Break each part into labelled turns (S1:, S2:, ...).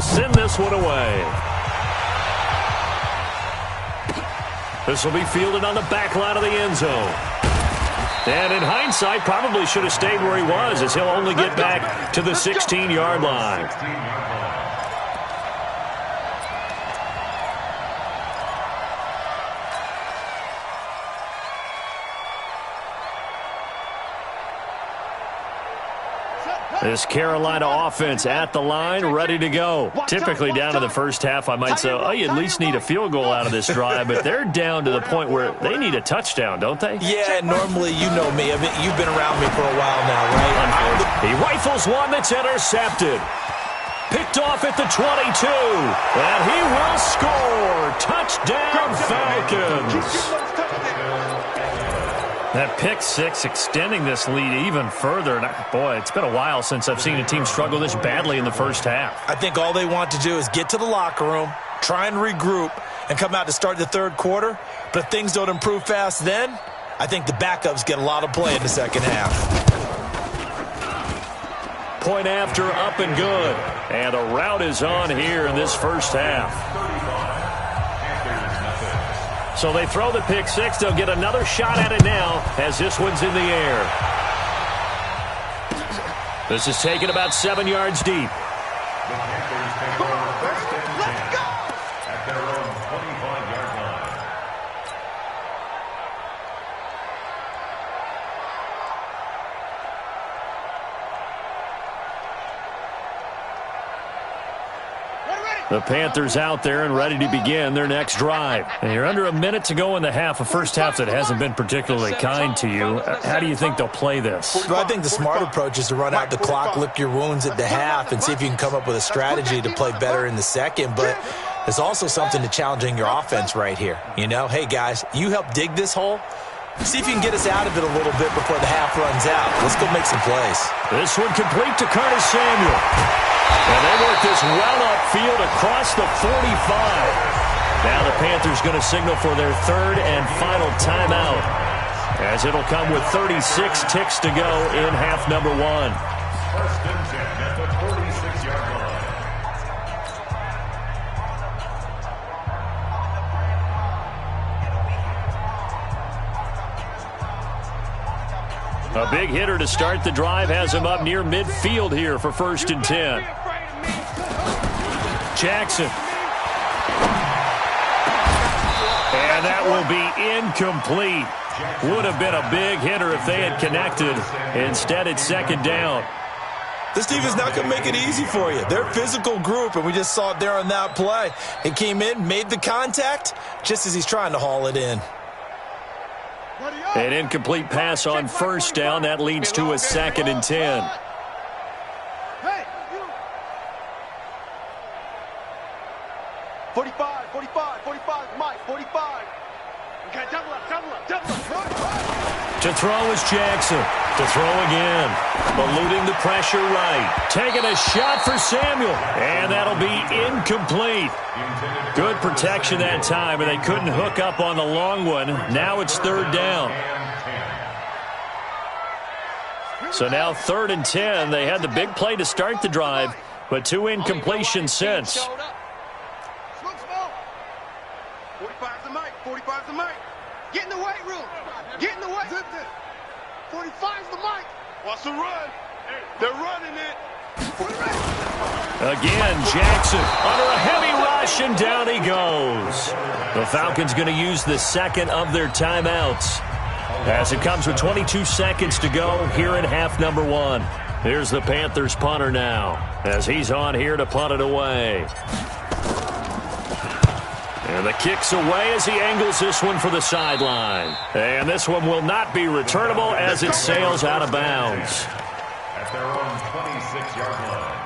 S1: will send this one away. This will be fielded on the back line of the end zone. And in hindsight, probably should have stayed where he was, as he'll only get back to the 16-yard line. This Carolina offense at the line, ready to go. Typically down to the first half, I might say, oh, you at least need a field goal out of this drive, but they're down to the point where they need a touchdown, don't they?
S2: Yeah, normally, you know me. You've been around me for a while now, right?
S1: He rifles one that's intercepted. Picked off at the 22, and he will score. Touchdown, Falcons. That pick six extending this lead even further. And boy, it's been a while since I've seen a team struggle this badly in the first half.
S2: I think all they want to do is get to the locker room, try and regroup, and come out to start the third quarter. But if things don't improve fast then, I think the backups get a lot of play in the second half.
S1: Point after, up and good. And a rout is on here in this first half. So they throw the pick six. They'll get another shot at it now as this one's in the air. This is taken about 7 yards deep. The Panthers out there and ready to begin their next drive. And you're under a minute to go in the half, a first half that hasn't been particularly kind to you. How do you think they'll play this?
S2: Well, I think the smart approach is to run out the clock, lick your wounds at the half, and see if you can come up with a strategy to play better in the second. But there's also something to challenging your offense right here. You know, hey, guys, you help dig this hole. See if you can get us out of it a little bit before the half runs out. Let's go make some plays.
S1: This one complete to Curtis Samuel. And they work this well upfield across the 45. Now the Panthers going to signal for their third and final timeout, as it'll come with 36 ticks to go in half number one.
S3: First and 10 at the 46-yard line.
S1: A big hitter to start the drive has him up near midfield here for first and 10. Jackson. And that will be incomplete. Would have been a big hitter if they had connected. Instead, it's second down.
S2: This team is not going to make it easy for you. They're a physical group, and we just saw it there on that play. He came in, made the contact, just as he's trying to haul it in.
S1: An incomplete pass on first down. That leads to a second and 10.
S4: Hey, 45, 45, Mike, 45. Okay, double up.
S1: To throw is Jackson. To throw again. Eluding the pressure right. Taking a shot for Samuel. And that'll be incomplete. Good protection that time, and they couldn't hook up on the long one. Now it's third down. So now third and 10. They had the big play to start the drive, but two incompletions since.
S4: 45's the mic. 45's the mic. Get in the weight room. Get in the weight room. 45's the mic. What's the run? They're running it.
S1: Again, Jackson under a heavy rush, and down he goes. The Falcons going to use the second of their timeouts, as it comes with 22 seconds to go here in half number one. Here's the Panthers punter now, as he's on here to punt it away. And the kick's away as he angles this one for the sideline. And this one will not be returnable as it sails out of bounds.
S3: At their own 26-yard line.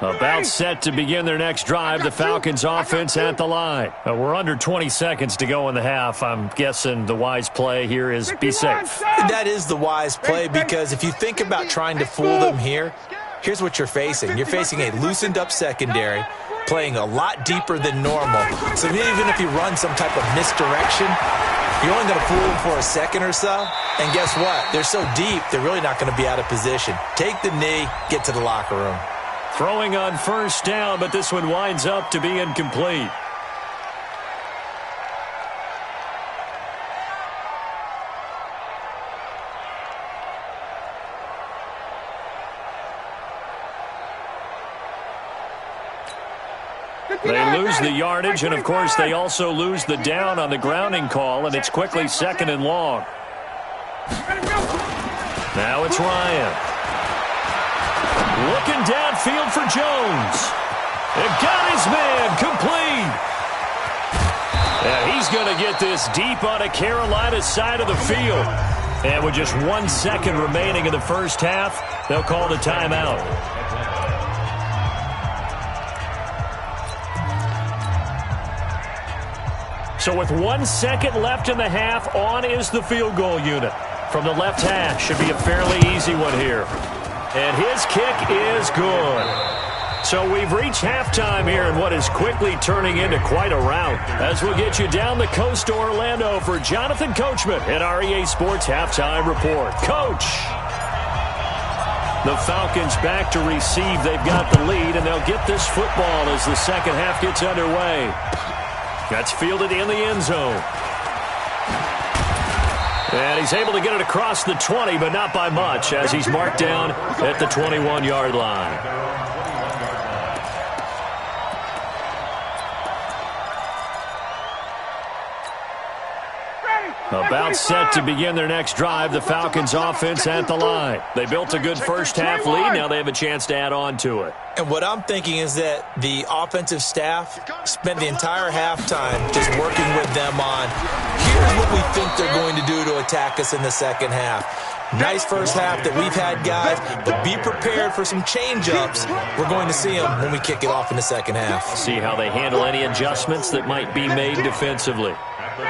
S1: About set to begin their next drive, the Falcons offense at the line. We're under 20 seconds to go in the half. I'm guessing the wise play here is be safe.
S2: That is the wise play, because if you think about trying to fool them here, here's what you're facing. You're facing a loosened up secondary, playing a lot deeper than normal. So even if you run some type of misdirection, You're only going to fool them for a second or so, and guess what? They're so deep, they're really not going to be out of position. Take the knee, get to the locker room.
S1: Throwing on first down, but this one winds up to be incomplete. They lose the yardage, and, of course, they also lose the down on the grounding call, and it's quickly 2nd and long. Now it's Ryan. Looking downfield for Jones. It got his man complete. And he's going to get this deep on a Carolina side of the field. And with just 1 second remaining in the first half, they'll call the timeout. So with 1 second left in the half, on is the field goal unit. From the left hash, should be a fairly easy one here. And his kick is good. So we've reached halftime here in what is quickly turning into quite a rout. As we'll get you down the coast to Orlando for Jonathan Coachman at our EA Sports Halftime Report. Coach! The Falcons back to receive. They've got the lead, and they'll get this football as the second half gets underway. That's fielded in the end zone. And he's able to get it across the 20, but not by much, as he's marked down at the 21-yard line. About set to begin their next drive, the Falcons offense at the line. They built a good first half lead. Now they have a chance to add on to it.
S2: And what I'm thinking is that the offensive staff spent the entire halftime just working with them on, here's what we think they're going to do to attack us in the second half. Nice first half that we've had, guys, but be prepared for some change-ups. We're going to see them when we kick it off in the second half.
S1: See how they handle any adjustments that might be made defensively.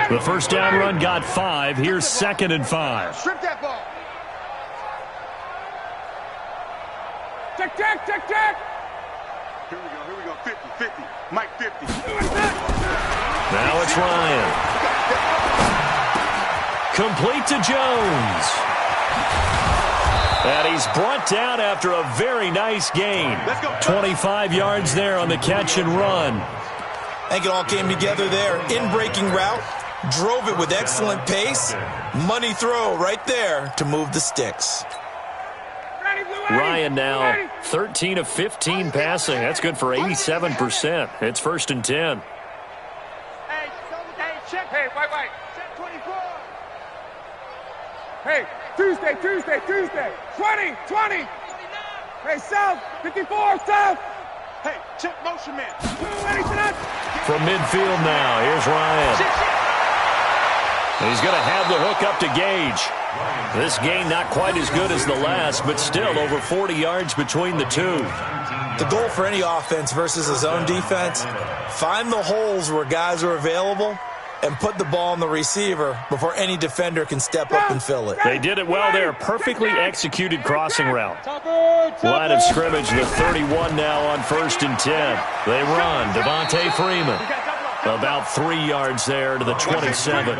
S1: The first down run got 5. Here's 2nd and 5.
S4: Strip that ball. Check, check, check, check. Here we go. 50, 50. Mike 50.
S1: Now it's Ryan. Complete to Jones. And he's brought down after a very nice gain. 25 yards there on the catch and run.
S2: I think it all came together there. In-breaking route, drove it with excellent pace. Money throw right there to move the sticks.
S1: Ryan now 13 of 15 passing. That's good for 87%. It's 1st and 10.
S4: Hey, check. Hey, wait. Check 24. Hey, Tuesday. 20. Hey, South, 54, South. Hey, check motion man.
S1: From midfield now, here's Ryan. He's going to have the hook up to Gage. This gain not quite as good as the last, but still over 40 yards between the two.
S2: The goal for any offense versus a zone defense, find the holes where guys are available and put the ball on the receiver before any defender can step up and fill it.
S1: They did it well there. Perfectly executed crossing route. Line of scrimmage, the 31 now on 1st and 10. They run. Devontae Freeman. About 3 yards there to the 27.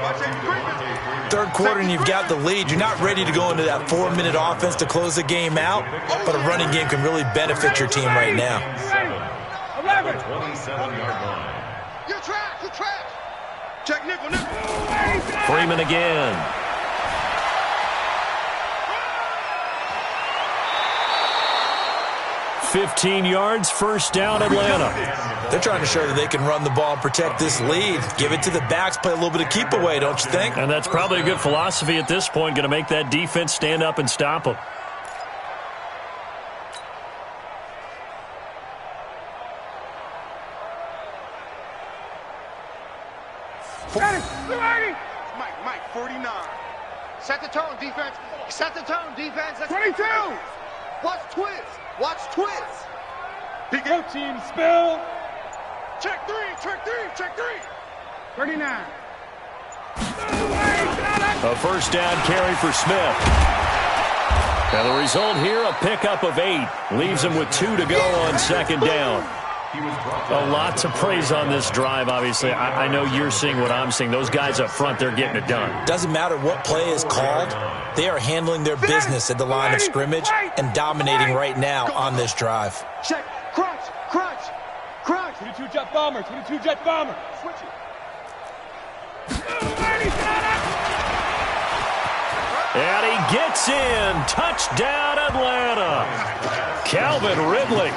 S2: Third quarter and you've got the lead. You're not ready to go into that 4-minute offense to close the game out, but a running game can really benefit your team right now.
S3: 27-yard line.
S4: You're trash. Check nickel.
S1: Freeman again. $15 yards, first down, Atlanta.
S2: They're trying to show that they can run the ball and protect this lead. Give it to the backs, play a little bit of keep away, don't you think?
S1: And that's probably a good philosophy at this point, going to make that defense stand up and stop them.
S4: Mike, 49. Set the tone, defense. 22. Watch twist. Go team, spill. Check three. 39.
S1: A first down carry for Smith. And the result here, a pickup of 8. Leaves him with 2 to go on 2nd down. A lot to praise on this drive, obviously. I know you're seeing what I'm seeing. Those guys up front, they're getting it done.
S2: Doesn't matter what play is called. They are handling their business at the line of scrimmage and dominating right now on this drive.
S4: Check. Crunch. Crunch. Crunch.
S5: 22 jet bomber. 22 jet bomber.
S4: Switch it.
S1: And he gets in. Touchdown, Atlanta. Calvin Ridley,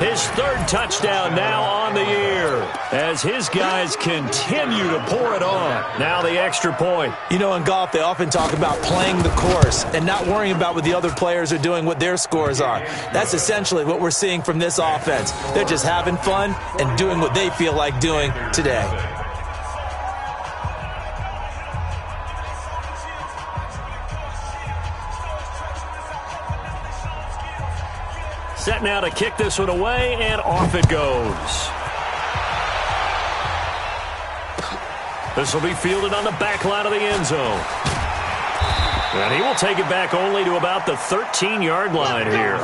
S1: his third touchdown now on the year as his guys continue to pour it on. Now the extra point.
S2: You know, in golf, they often talk about playing the course and not worrying about what the other players are doing, what their scores are. That's essentially what we're seeing from this offense. They're just having fun and doing what they feel like doing today.
S1: Set now to kick this one away, and off it goes. This will be fielded on the back line of the end zone. And he will take it back only to about the 13-yard line here.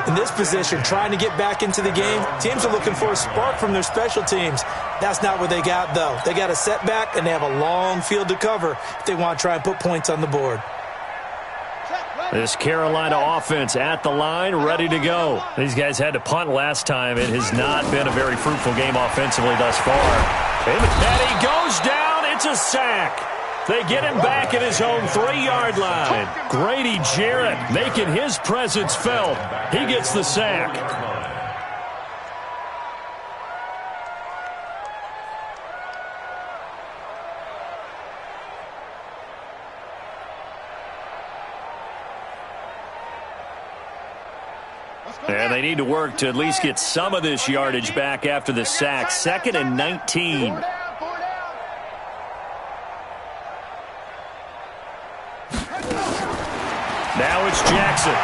S2: In this position, trying to get back into the game, teams are looking for a spark from their special teams. That's not what they got, though. They got a setback, and they have a long field to cover if they want to try and put points on the board.
S1: This Carolina offense at the line, ready to go. These guys had to punt last time. It has not been a very fruitful game offensively thus far. And he goes down. It's a sack. They get him back at his own 3-yard line. Grady Jarrett making his presence felt. He gets the sack. And they need to work to at least get some of this yardage back after the sack. 2nd and 19. Now it's Jackson.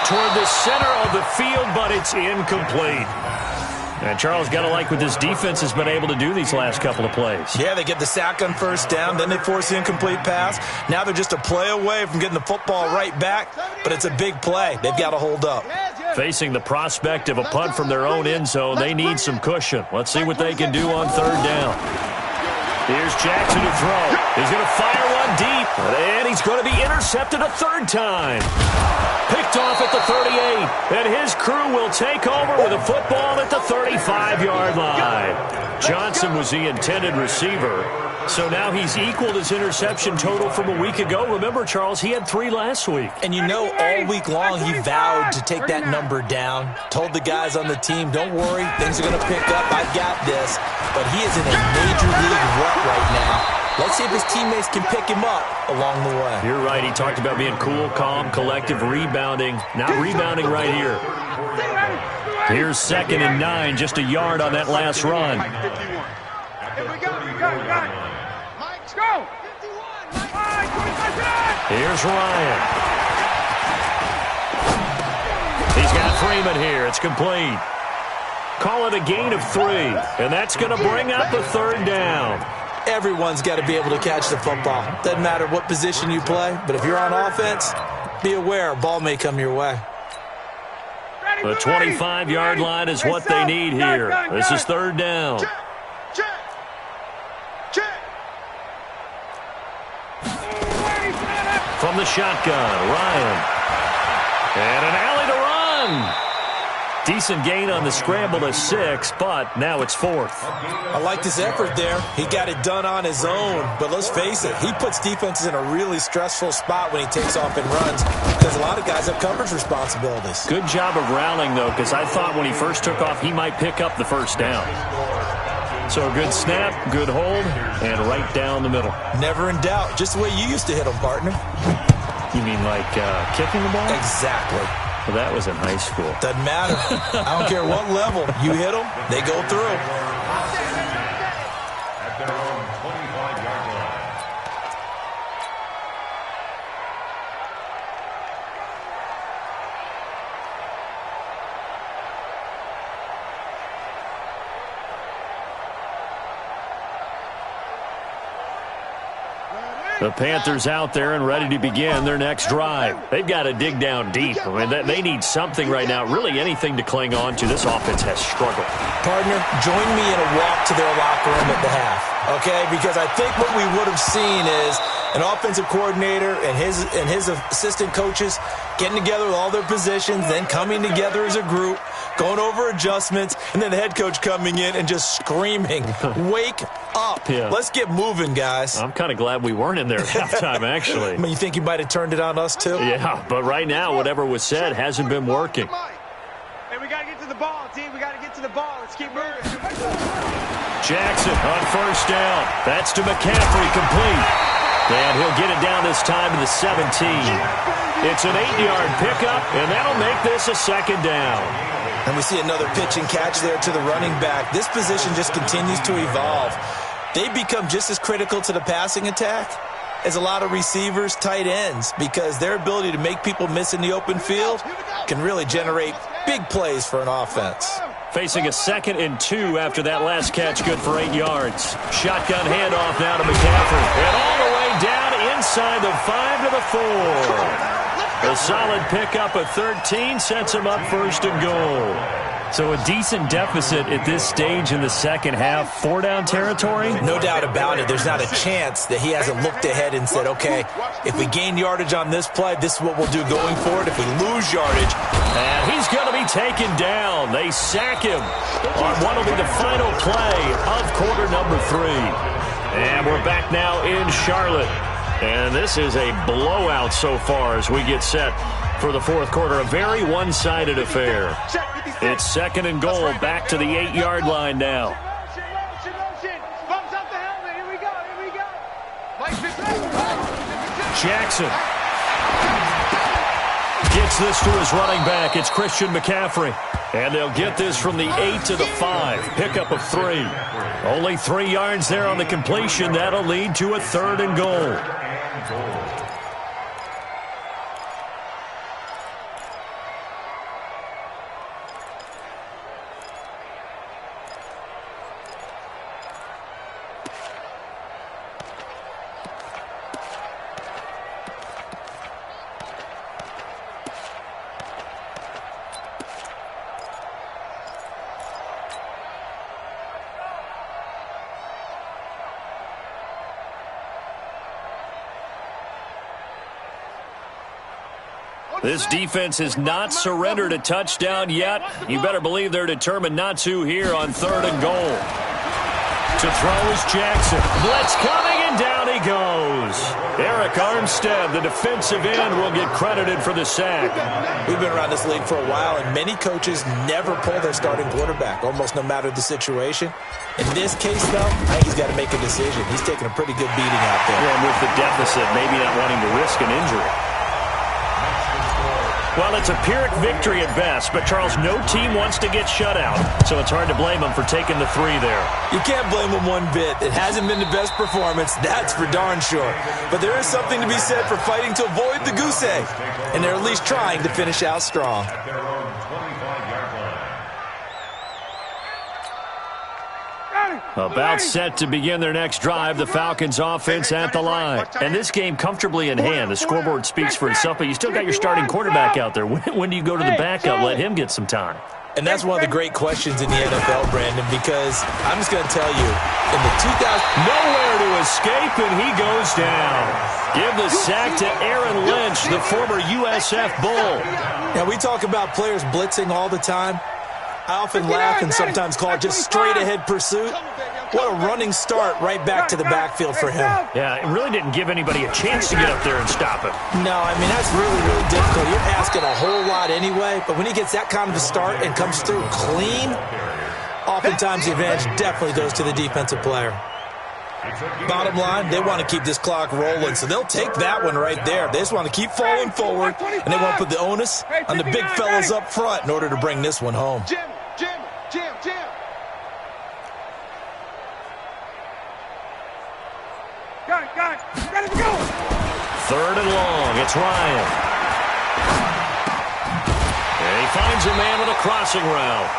S1: Toward the center of the field, but it's incomplete. And Charles, got to like what this defense has been able to do these last couple of plays.
S2: Yeah, they get the sack on first down, then they force the incomplete pass. Now they're just a play away from getting the football right back, but it's a big play. They've got to hold up.
S1: Facing the prospect of a punt from their own end zone, they need some cushion. Let's see what they can do on 3rd down. Here's Jackson to throw. He's going to fire one deep, and he's going to be intercepted a 3rd time. Picked off at the 38, and his crew will take over with a football at the 35-yard line. Johnson was the intended receiver, so now he's equaled his interception total from a week ago. Remember, Charles, he had 3 last week.
S2: And you know, all week long he vowed to take that number down. Told the guys on the team, don't worry, things are going to pick up. I've got this. But he is in a major league rut right now. Let's see if his teammates can pick him up along the way.
S1: You're right. He talked about being cool, calm, collective, rebounding. Not rebounding right here. Here's 2nd and 9, just a yard on that last run. Here's Ryan. He's got Freeman here. It's complete. Call it a gain of 3, and that's going to bring up the 3rd down.
S2: Everyone's got to be able to catch the football. Doesn't matter what position you play, but if you're on offense, be aware a ball may come your way.
S1: The 25-yard line is what they need here. This is 3rd down. From the shotgun, Ryan. And an alley to run. Decent gain on the scramble to 6, but now it's 4th.
S2: I like his effort there. He got it done on his own, but let's face it, he puts defenses in a really stressful spot when he takes off and runs because a lot of guys have coverage responsibilities.
S1: Good job of rallying, though, because I thought when he first took off, he might pick up the 1st down. So a good snap, good hold, and right down the middle.
S2: Never in doubt. Just the way you used to hit them, partner.
S1: You mean like kicking the ball?
S2: Exactly.
S1: Well, that was in high school.
S2: Doesn't matter. I don't care what level. You hit them, they go through.
S3: At their own 25-yard line.
S1: The Panthers out there and ready to begin their next drive. They've got to dig down deep. I mean, they need something right now, really anything to cling on to. This offense has struggled.
S2: Partner, join me in a walk to their locker room at the half, okay? Because I think what we would have seen is an offensive coordinator and his assistant coaches getting together with all their positions, then coming together as a group, going over adjustments, and then the head coach coming in and just screaming, wake up.
S1: Yeah.
S2: Let's get moving, guys.
S1: I'm kind of glad we weren't in there at halftime, actually.
S2: I mean, you think you might have turned it on us, too?
S1: Yeah, but right now, whatever was said hasn't been working.
S4: Hey, we got to get to the ball, team. We got to get to the ball. Let's keep moving.
S1: Jackson on first down. That's to McCaffrey, complete. And he'll get it down this time to the 17. It's an 8-yard pickup, and that'll make this a second down.
S2: And we see another pitch and catch there to the running back. This position just continues to evolve. They become just as critical to the passing attack as a lot of receivers, tight ends, because their ability to make people miss in the open field can really generate big plays for an offense.
S1: Facing a 2nd and 2 after that last catch, good for 8 yards. Shotgun handoff now to McCaffrey. And all the way down inside the 5 to the 4. A solid pickup of 13 sets him up first and goal.
S6: So a decent deficit at this stage in the second half. 4-down territory?
S2: No doubt about it. There's not a chance that he hasn't looked ahead and said, okay, if we gain yardage on this play, this is what we'll do going forward. If we lose yardage.
S1: And he's going to be taken down. They sack him on what will be the final play of quarter number 3. And we're back now in Charlotte. And this is a blowout so far as we get set for the fourth quarter. A very one-sided affair. It's 2nd and goal, back to the 8-yard line now. Jackson gets this to his running back. It's Christian McCaffrey. And they'll get this from the 8 to the 5. Pickup of 3. Only 3 yards there on the completion. That'll lead to a 3rd and goal. This defense has not surrendered a touchdown yet. You better believe they're determined not to here on 3rd and goal. To throw is Jackson. Blitz coming, and down he goes. Eric Armstead, the defensive end, will get credited for the sack.
S2: We've been around this league for a while, and many coaches never pull their starting quarterback, almost no matter the situation. In this case, though, I think he's got to make a decision. He's taking a pretty good beating out there.
S1: Yeah, and with the deficit, maybe not wanting to risk an injury. Well, it's a Pyrrhic victory at best, but, Charles, no team wants to get shut out, so it's hard to blame them for taking the 3 there.
S2: You can't blame them one bit. It hasn't been the best performance, that's for darn sure. But there is something to be said for fighting to avoid the goose egg, and they're at least trying to finish out strong.
S1: About set to begin their next drive, the Falcons offense at the line. And this game comfortably in hand. The scoreboard speaks for itself, but you still got your starting quarterback out there. When do you go to the backup? Let him get some time.
S2: And that's one of the great questions in the NFL, Brandon, because I'm just going to tell you, in the 2000...
S1: Nowhere to escape, and he goes down. Give the sack to Aaron Lynch, the former USF Bull.
S2: Now, we talk about players blitzing all the time. I often laugh and sometimes call it just straight-ahead pursuit. What a running start right back to the backfield for him.
S1: Yeah, it really didn't give anybody a chance to get up there and stop him.
S2: No, I mean, that's really, really difficult. You're asking a whole lot anyway, but when he gets that kind of a start and comes through clean, oftentimes the advantage definitely goes to the defensive player. Bottom line, they want to keep this clock rolling, so they'll take that one right there. They just want to keep falling forward, and they want to put the onus on the big fellas up front in order to bring this one home.
S4: Jim. Got it, go.
S1: 3rd and long. It's Ryan. And he finds a man with a crossing route.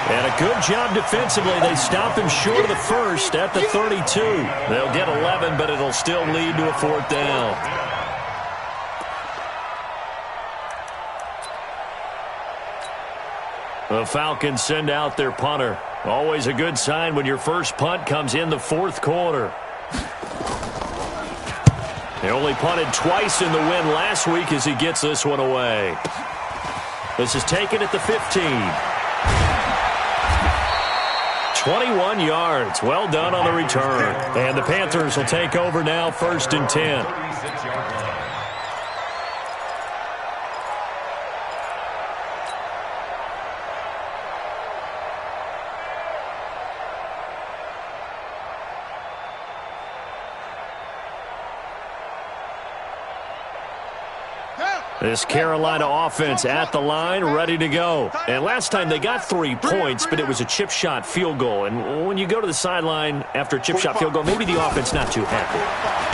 S1: And a good job defensively. They stop him short of the first at the 32. They'll get 11, but it'll still lead to a 4th down. The Falcons send out their punter. Always a good sign when your first punt comes in the 4th quarter. They only punted twice in the win last week as he gets this one away. This is taken at the 15. 21 yards. Well done on the return. And the Panthers will take over now, 1st and 10. This Carolina offense at the line, ready to go. And last time they got 3 points, but it was a chip shot field goal. And when you go to the sideline after a chip shot field goal, maybe the offense not too happy.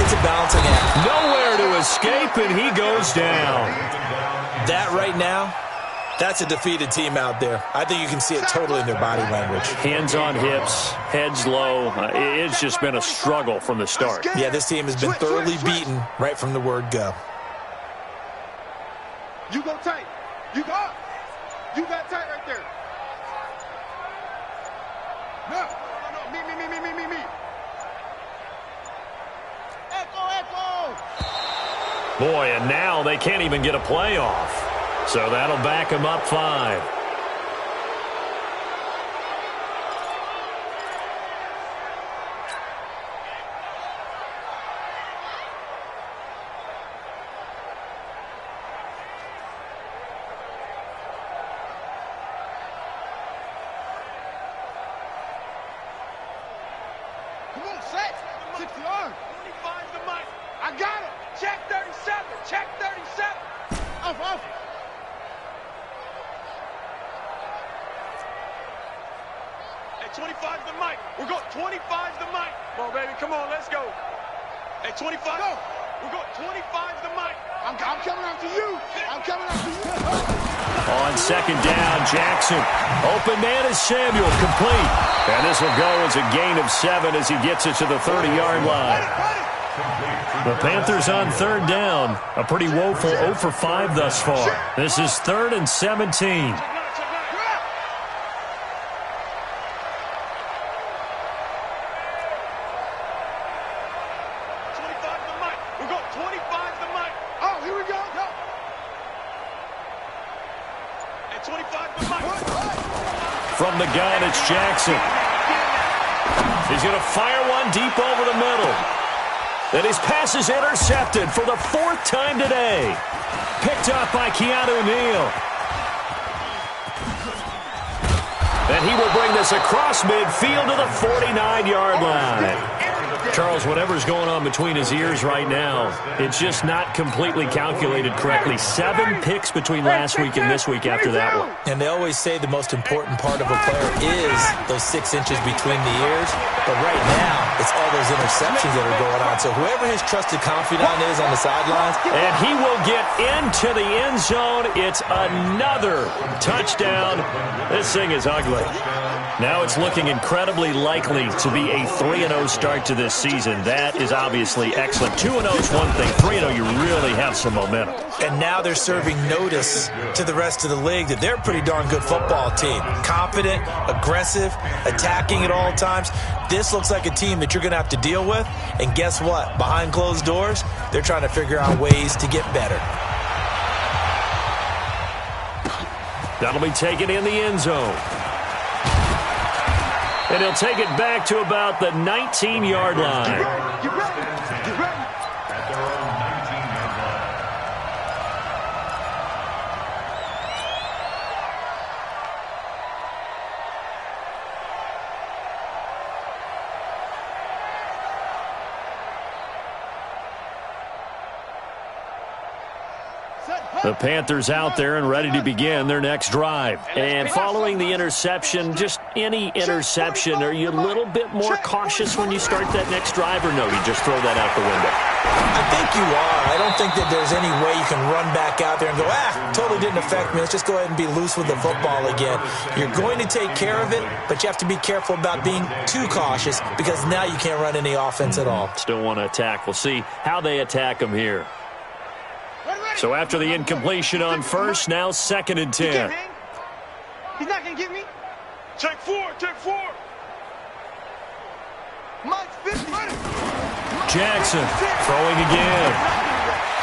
S2: It's a balancing act.
S1: Nowhere to escape, and he goes down.
S2: That right now, that's a defeated team out there. I think you can see it totally in their body language.
S1: Hands on hips, heads low. It's just been a struggle from the start.
S2: Yeah, this team has been thoroughly beaten right from the word go.
S4: You go tight. You got tight right there. No. Me. Echo.
S1: Boy, and now they can't even get a play off. So that'll back them up 5. Open man is Samuel, complete. And this will go as a gain of 7 as he gets it to the 30-yard line. The Panthers on 3rd down. A pretty woeful 0 for 5 thus far. This is 3rd and 17. From the gun, it's Jackson. He's going to fire one deep over the middle. And his pass is intercepted for the 4th time today. Picked up by Keanu Neal. And he will bring this across midfield to the 49-yard line. Charles, whatever's going on between his ears right now, it's just not completely calculated correctly. 7 picks between last week and this week after that one.
S2: And they always say the most important part of a player is those 6 inches between the ears. But right now, it's all those interceptions that are going on. So whoever his trusted confidant is on the sidelines.
S1: And he will get into the end zone. It's another touchdown. This thing is ugly. Now it's looking incredibly likely to be a 3-0 start to this season. That is obviously excellent. 2-0 is one thing. 3-0, you really have some momentum.
S2: And now they're serving notice to the rest of the league that they're a pretty darn good football team. Confident, aggressive, attacking at all times. This looks like a team that you're going to have to deal with. And guess what? Behind closed doors, they're trying to figure out ways to get better.
S1: That'll be taken in the end zone. And he'll take it back to about the 19-yard line.
S4: Get ready.
S3: At their own 19-yard line.
S1: The Panthers out there and ready to begin their next drive. And following the interception, just any interception, are you a little bit more cautious when you start that next drive, or no, you just throw that out the window?
S2: I think you are. I don't think that there's any way you can run back out there and go, totally didn't affect me. Let's just go ahead and be loose with the football again. You're going to take care of it, but you have to be careful about being too cautious because now you can't run any offense at all.
S1: Still want to attack. We'll see how they attack them here. So after the incompletion on first, now 2nd and 10.
S4: He's not going to get me. Check 4, check 4. Mike's 50.
S1: Jackson throwing again.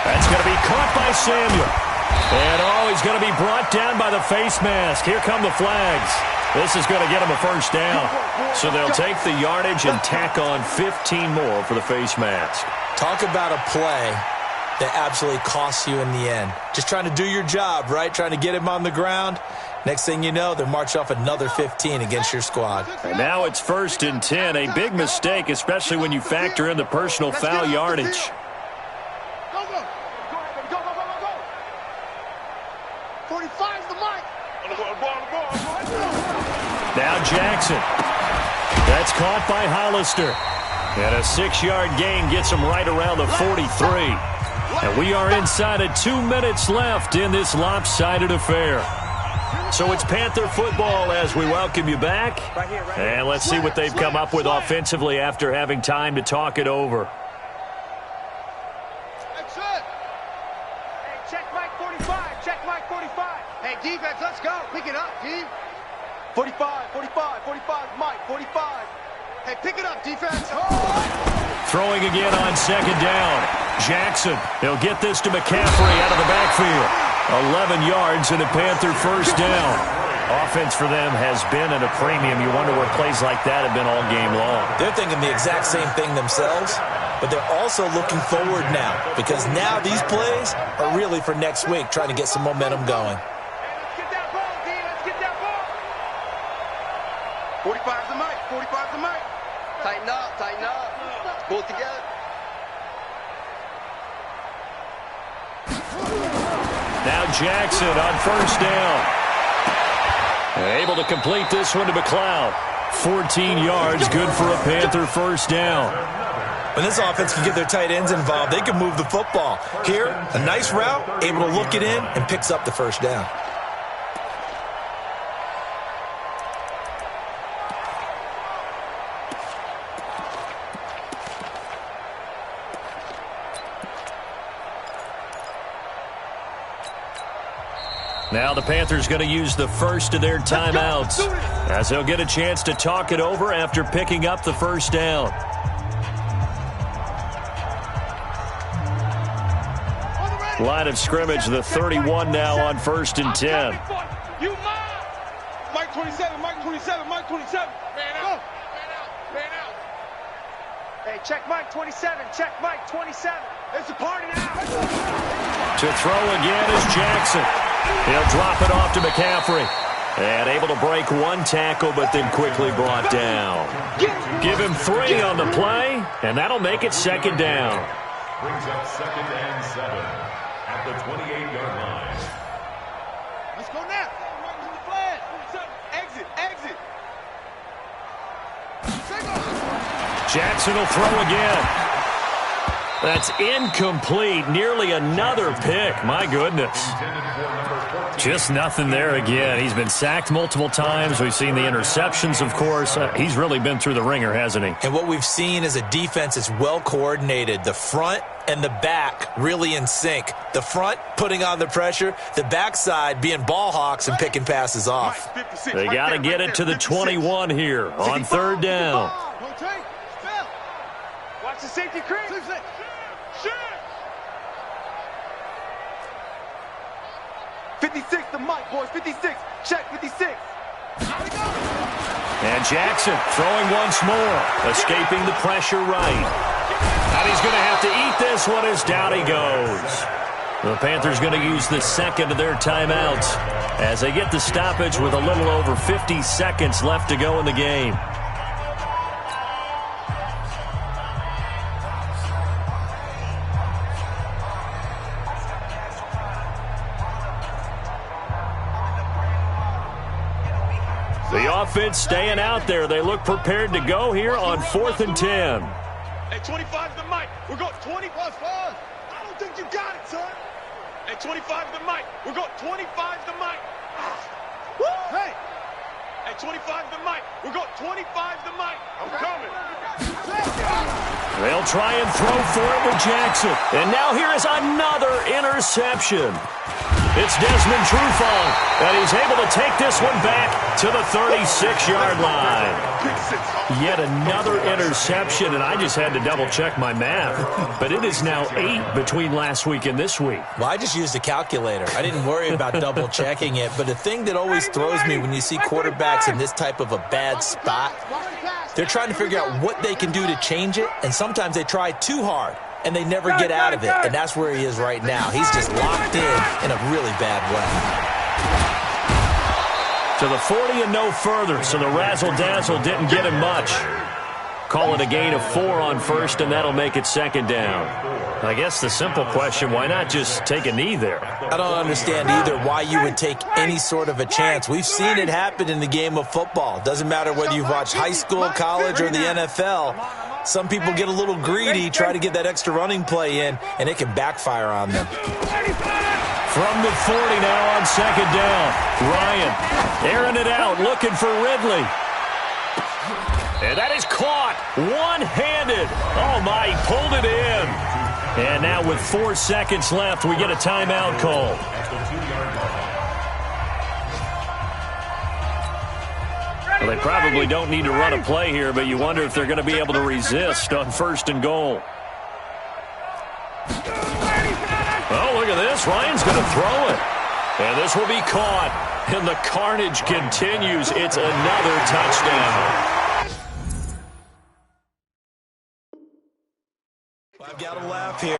S1: That's going to be caught by Samuel. And, he's going to be brought down by the face mask. Here come the flags. This is going to get him a first down. So they'll take the yardage and tack on 15 more for the face mask.
S2: Talk about a play that absolutely costs you in the end. Just trying to do your job, right? Trying to get him on the ground. Next thing you know, they're marching off another 15 against your squad.
S1: And now it's 1st and 10. A big mistake, especially when you factor in the personal foul yardage.
S4: Go, go. Go, go, go, go, go. 45's the mic.
S1: Now Jackson. That's caught by Hollister. And a 6-yard gain gets him right around the 43. And we are inside of 2 minutes left in this lopsided affair. So it's Panther football as we welcome you back. And let's see what they've come up with offensively after having time to talk it over.
S4: That's it. Hey, check Mike 45. Check Mike 45. Hey, defense, let's go. Pick it up, D. 45, 45, 45, Mike, 45. Hey, pick it up, defense.
S1: Throwing again on 2nd down. Jackson, he'll get this to McCaffrey out of the backfield. 11 yards and a Panther first down. Offense for them has been at a premium. You wonder where plays like that have been all game long.
S2: They're thinking the exact same thing themselves, but they're also looking forward now because now these plays are really for next week, trying to get some momentum going.
S4: Let's get that ball, D. Let's get that ball. 45's the mic. 45's the mic. Tighten up, tighten up. Pull it together.
S1: Now Jackson on first down. Able to complete this one to McLeod. 14 yards, good for a Panther first down.
S2: When this offense can get their tight ends involved, they can move the football. Here, a nice route, able to look it in, and picks up the first down.
S1: Now the Panthers going to use the first of their timeouts as they'll get a chance to talk it over after picking up the first down. Line of scrimmage, the 31 now on 1st and 10.
S5: Mike 27, Mike 27, Mike 27. Man out, man out, man out.
S4: Hey, check Mike 27, check Mike 27. It's a party now.
S1: To throw again is Jackson. He'll drop it off to McCaffrey. And able to break one tackle, but then quickly brought down. Give him 3 on the play, and that'll make it 2nd down.
S3: Brings up 2nd and 7 at the 28-yard line.
S4: Let's go now. Run to the flag. Exit, exit.
S1: Jackson will throw again. That's incomplete. Nearly another pick. My goodness. Just nothing there again. He's been sacked multiple times. We've seen the interceptions, of course. He's really been through the ringer, hasn't he?
S2: And what we've seen is a defense that's well coordinated. The front and the back really in sync. The front putting on the pressure. The backside being ball hawks and picking passes off.
S1: They got to get it to the 21 here on 3rd down.
S4: Watch the safety crease. 56 the mic, boys. 56. Check 56.
S1: And Jackson throwing once more, escaping the pressure right. And he's going to have to eat this one as down he goes. The Panthers going to use the 2nd of their timeouts as they get the stoppage with a little over 50 seconds left to go in the game. The offense staying out there. They look prepared to go here on 4th and 10.
S4: Hey, 25's the mic. We're going 20 plus 5. I don't think you got
S5: Hey, 25 to Mike. We're going 25 to Mike. Woo! Hey. Hey, 25 to Mike. We're going 25 to Mike. I'm coming.
S1: They'll try and throw for it with Jackson. And now here is another interception. It's Desmond Trufant, and he's able to take this one back to the 36-yard line. Yet another interception, and I just had to double-check my math. But it is now 8 between last week and this week.
S2: Well, I just used a calculator. I didn't worry about double-checking it. But the thing that always throws me when you see quarterbacks in this type of a bad spot, they're trying to figure out what they can do to change it, and sometimes they try too hard, and they never get out of it. And that's where he is right now. He's just locked in a really bad way.
S1: To the 40 and no further, so the razzle-dazzle didn't get him much. Call it a gain of 4 on first, and that'll make it second down. I guess the simple question, why not just take a knee there?
S2: I don't understand either why you would take any sort of a chance. We've seen it happen in the game of football. Doesn't matter whether you've watched high school, college, or the NFL. Some people get a little greedy, try to get that extra running play in, and it can backfire on them.
S1: From the 40 now on second down. Ryan airing it out, looking for Ridley. And that is caught one-handed. Oh, my, he pulled it in. And now with 4 seconds left, we get a timeout call. Well, they probably don't need to run a play here, but you wonder if they're going to be able to resist on first and goal. Oh, look at this. Ryan's going to throw it. And this will be caught. And the carnage continues. It's another touchdown.
S2: I've got to laugh here.